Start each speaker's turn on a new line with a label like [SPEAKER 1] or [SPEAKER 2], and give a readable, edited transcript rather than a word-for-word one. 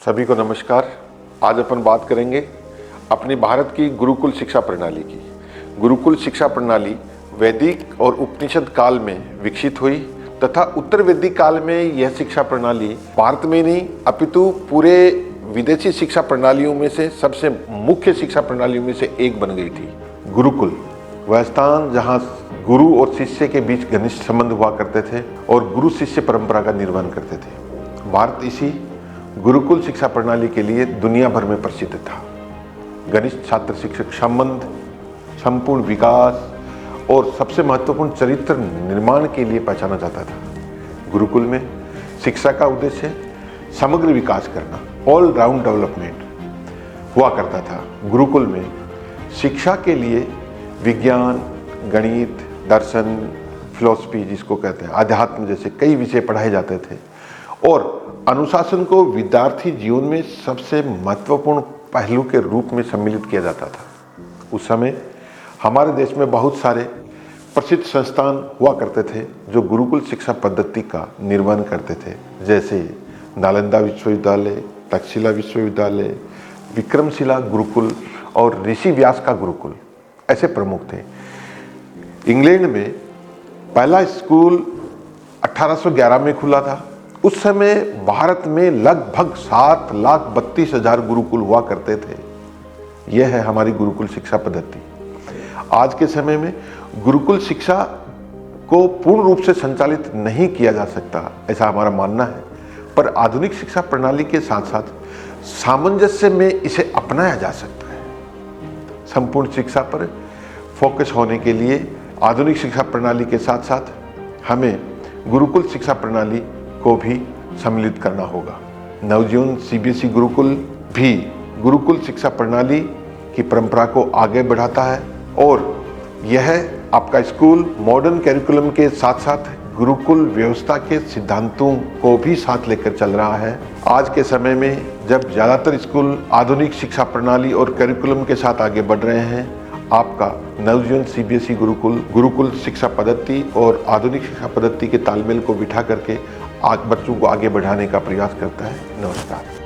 [SPEAKER 1] सभी को नमस्कार। आज अपन बात करेंगे अपनी भारत की गुरुकुल शिक्षा प्रणाली की। गुरुकुल शिक्षा प्रणाली वैदिक और उपनिषद काल में विकसित हुई तथा उत्तर वैदिक काल में यह शिक्षा प्रणाली भारत में नहीं अपितु पूरे विदेशी शिक्षा प्रणालियों में से सबसे मुख्य शिक्षा प्रणालियों में से एक बन गई थी। गुरुकुल वह स्थान जहाँ गुरु और शिष्य के बीच घनिष्ठ संबंध हुआ करते थे और गुरु शिष्य परंपरा का निर्वहन करते थे। भारत इसी गुरुकुल शिक्षा प्रणाली के लिए दुनिया भर में प्रसिद्ध था। घनिष्ठ छात्र शिक्षक संबंध, संपूर्ण विकास और सबसे महत्वपूर्ण चरित्र निर्माण के लिए पहचाना जाता था। गुरुकुल में शिक्षा का उद्देश्य समग्र विकास करना, ऑल राउंड डेवलपमेंट हुआ करता था। गुरुकुल में शिक्षा के लिए विज्ञान, गणित, दर्शन, फिलॉसफी जिसको कहते हैं, अध्यात्म जैसे कई विषय पढ़ाए जाते थे और अनुशासन को विद्यार्थी जीवन में सबसे महत्वपूर्ण पहलू के रूप में सम्मिलित किया जाता था। उस समय हमारे देश में बहुत सारे प्रसिद्ध संस्थान हुआ करते थे जो गुरुकुल शिक्षा पद्धति का निर्वहन करते थे, जैसे नालंदा विश्वविद्यालय, तक्षशिला विश्वविद्यालय, विक्रमशिला गुरुकुल और ऋषि व्यास का गुरुकुल ऐसे प्रमुख थे। इंग्लैंड में पहला स्कूल 1811 में खुला था। उस समय भारत में लगभग 7,32,000 गुरुकुल हुआ करते थे। यह है हमारी गुरुकुल शिक्षा पद्धति। आज के समय में गुरुकुल शिक्षा को पूर्ण रूप से संचालित नहीं किया जा सकता, ऐसा हमारा मानना है, पर आधुनिक शिक्षा प्रणाली के साथ साथ सामंजस्य में इसे अपनाया जा सकता है। संपूर्ण शिक्षा पर फोकस होने के लिए आधुनिक शिक्षा प्रणाली के साथ साथ हमें गुरुकुल शिक्षा प्रणाली को भी सम्मिलित करना होगा। नवजीवन सीबीएसई गुरुकुल भी गुरुकुल शिक्षा प्रणाली की परंपरा को आगे बढ़ाता है और यह आपका स्कूल मॉडर्न कैरिकुलम के साथ साथ गुरुकुल व्यवस्था के सिद्धांतों को भी साथ लेकर चल रहा है। आज के समय में जब ज़्यादातर स्कूल आधुनिक शिक्षा प्रणाली और कैरिकुलम के साथ आगे बढ़ रहे हैं, आपका नवजीवन सीबीएसई गुरुकुल शिक्षा पद्धति और आधुनिक शिक्षा पद्धति के तालमेल को बिठा करके बच्चों को आगे बढ़ाने का प्रयास करता है। नमस्कार।